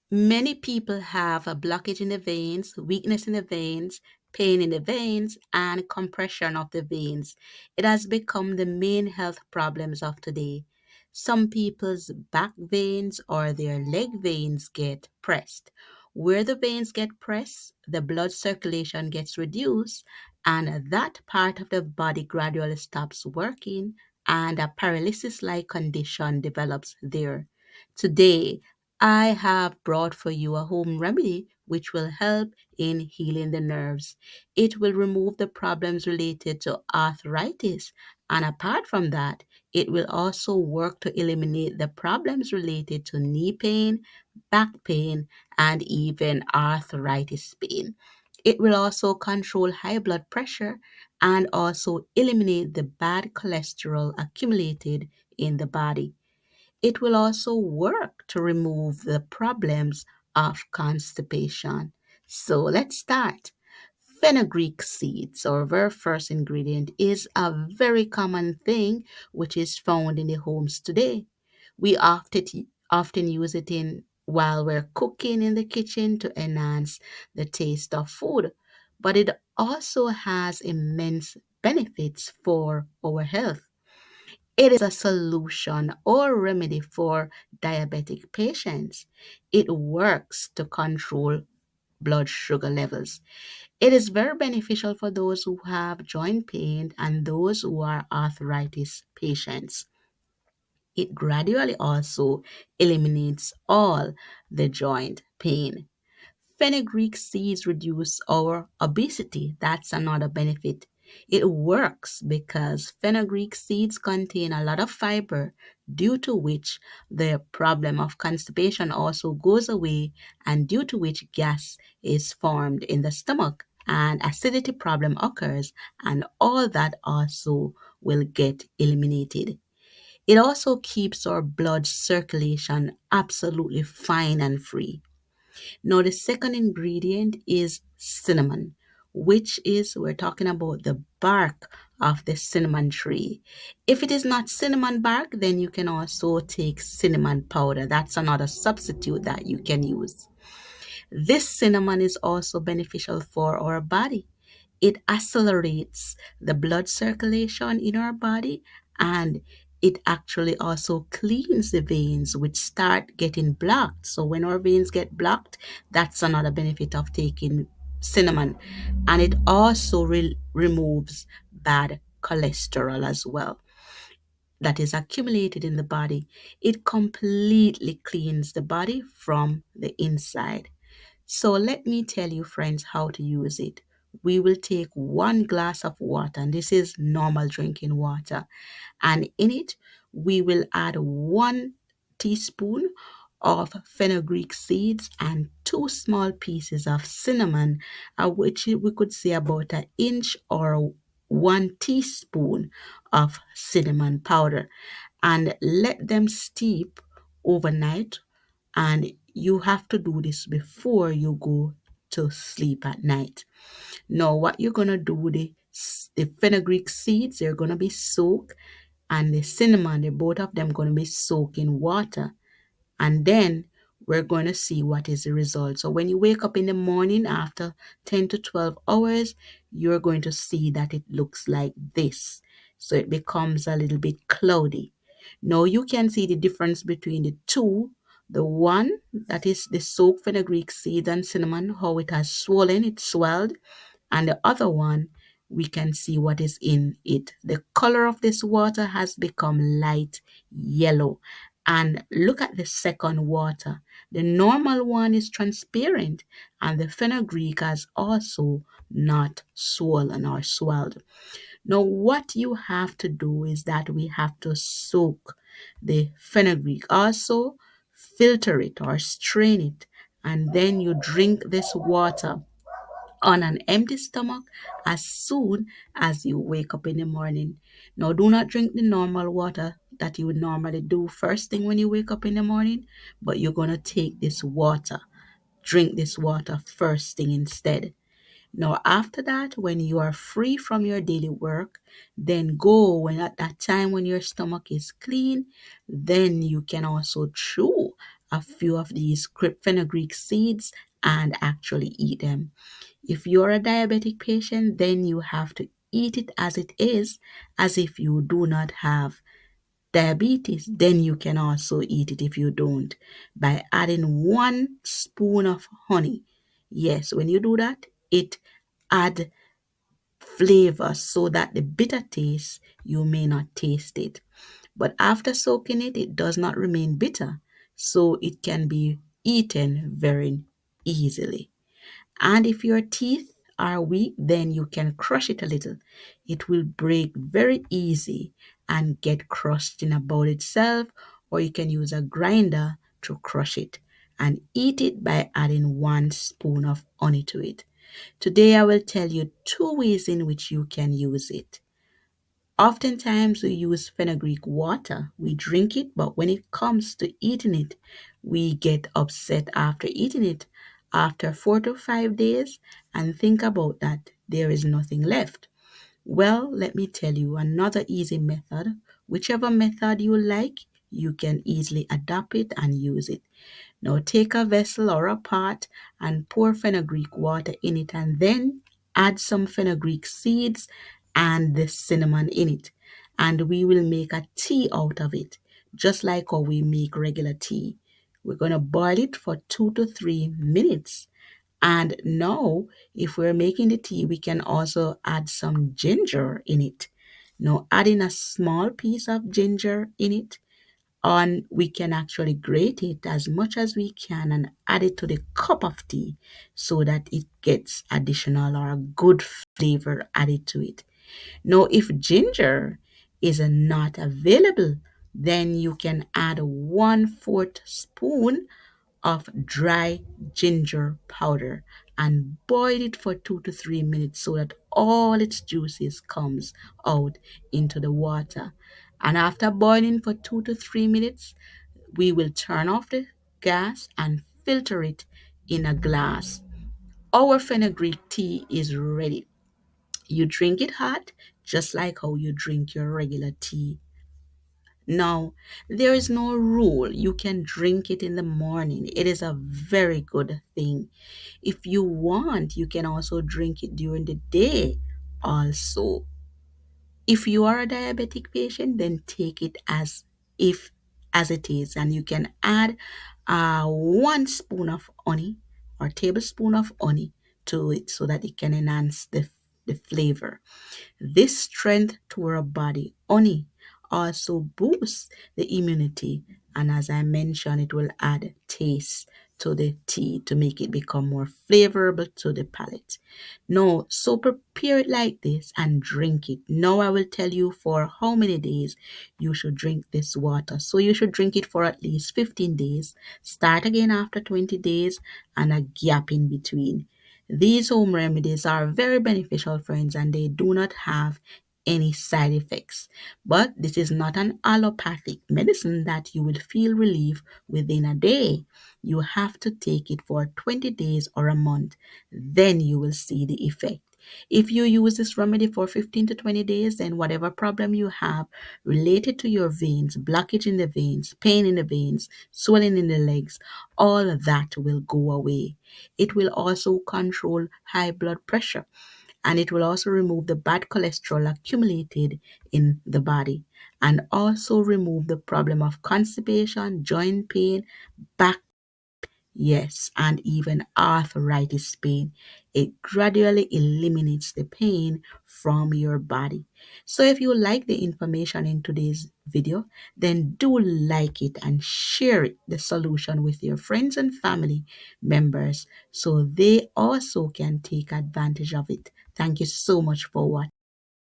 Many people have a blockage in the veins, weakness in the veins, pain in the veins, and compression of the veins. It has become the main health problems of today. Some people's back veins or their leg veins get pressed. Where the veins get pressed, the blood circulation gets reduced, and that part of the body gradually stops working, and a paralysis-like condition develops there. Today, I have brought for you a home remedy which will help in healing the nerves. It will remove the problems related to arthritis, and apart from that, it will also work to eliminate the problems related to knee pain, back pain, and even arthritis pain. It will also control high blood pressure and also eliminate the bad cholesterol accumulated in the body. It will also work to remove the problems of constipation. So let's start. Fenugreek seeds, our very first ingredient, is a very common thing which is found in the homes today. We often use it in while we're cooking in the kitchen to enhance the taste of food, but it also has immense benefits for our health. It is a solution or remedy for diabetic patients. It works to control blood sugar levels. It is very beneficial for those who have joint pain and those who are arthritis patients. It gradually also eliminates all the joint pain. Fenugreek seeds reduce our obesity. That's another benefit. It works because fenugreek seeds contain a lot of fiber, due to which the problem of constipation also goes away, and due to which gas is formed in the stomach and acidity problem occurs, and all that also will get eliminated. It also keeps our blood circulation absolutely fine and free. Now, the second ingredient is cinnamon, which is, we're talking about the bark of the cinnamon tree. If it is not cinnamon bark, then you can also take cinnamon powder. That's another substitute that you can use. This cinnamon is also beneficial for our body. It accelerates the blood circulation in our body, and it actually also cleans the veins which start getting blocked. So when our veins get blocked, that's another benefit of taking cinnamon. And it also removes bad cholesterol as well that is accumulated in the body. It completely cleans the body from the inside. So let me tell you, friends, how to use it. We will take 1 glass of water, and this is normal drinking water, and in it we will add 1 teaspoon of fenugreek seeds and 2 small pieces of cinnamon, which we could say about an inch or 1 teaspoon of cinnamon powder, and let them steep overnight. And you have to do this before you go to sleep at night. Now, what you're gonna do with the fenugreek seeds, they're gonna be soaked, and the cinnamon, they both of them gonna be soaked in water, and then we're going to see what is the result. So when you wake up in the morning after 10 to 12 hours, you're going to see that it looks like this. So it becomes a little bit cloudy. Now you can see the difference between the two. The one that is the soaked fenugreek seed and cinnamon, how it has swollen, it swelled, and the other one, we can see what is in it. The color of this water has become light yellow. And look at the second water. The normal one is transparent, and the fenugreek has also not swollen or swelled. Now, what you have to do is that we have to soak the fenugreek, also filter it or strain it, and then you drink this water on an empty stomach as soon as you wake up in the morning. Now, do not drink the normal water that you would normally do first thing when you wake up in the morning, but you're going to take this water, drink this water first thing instead. Now, after that, when you are free from your daily work, then go when at that time when your stomach is clean, then you can also chew a few of these fenugreek seeds and actually eat them. If you're a diabetic patient, then you have to eat it as it is, as if you do not have diabetes. Then you can also eat it if you don't, by adding 1 spoon of honey. Yes, when you do that, it add flavor so that the bitter taste you may not taste it. But after soaking it, it does not remain bitter, so it can be eaten very easily. And if your teeth are weak, then you can crush it a little. It will break very easy and get crushed in about itself, or you can use a grinder to crush it and eat it by adding 1 spoon of honey to it. Today I will tell you 2 ways in which you can use it. Oftentimes we use fenugreek water. We drink it, but when it comes to eating it, we get upset after eating it after 4 to 5 days and think about that there is nothing left. Well, let me tell you another easy method. Whichever method you like, you can easily adapt it and use it. Now take a vessel or a pot and pour fenugreek water in it, and then add some fenugreek seeds and the cinnamon in it. And we will make a tea out of it, just like how we make regular tea. We're going to boil it for 2 to 3 minutes. And now, if we're making the tea, we can also add some ginger in it. Now, adding a small piece of ginger in it, and we can actually grate it as much as we can and add it to the cup of tea so that it gets additional or a good flavor added to it. Now, if ginger is not available, then you can add 1/4 spoon of dry ginger powder and boil it for 2 to 3 minutes so that all its juices comes out into the water. And after boiling for 2 to 3 minutes, we will turn off the gas and filter it in a glass. Our fenugreek tea is ready. You drink it hot, just like how you drink your regular tea. Now, there is no rule. You can drink it in the morning. It is a very good thing. If you want, you can also drink it during the day also. If you are a diabetic patient, then take it if as it is, and you can add 1 spoon of honey or tablespoon of honey to it so that it can enhance the flavor. This strength to our body. Honey also boosts the immunity, and as I mentioned, it will add taste to the tea to make it become more flavorable to the palate. No, so prepare it like this and drink it. Now I will tell you for how many days you should drink this water. So you should drink it for at least 15 days. Start again after 20 days and a gap in between. These home remedies are very beneficial, friends, and they do not have any side effects. But this is not an allopathic medicine that you will feel relief within a day. You have to take it for 20 days or a month. Then you will see the effect. If you use this remedy for 15 to 20 days, then whatever problem you have related to your veins, blockage in the veins, pain in the veins, swelling in the legs, all of that will go away. It will also control high blood pressure, and it will also remove the bad cholesterol accumulated in the body, and also remove the problem of constipation, joint pain, back. Yes, and even arthritis pain. It gradually eliminates the pain from your body. So if you like the information in today's video, then do like it and share it, the solution, with your friends and family members so they also can take advantage of it. Thank you so much for watching.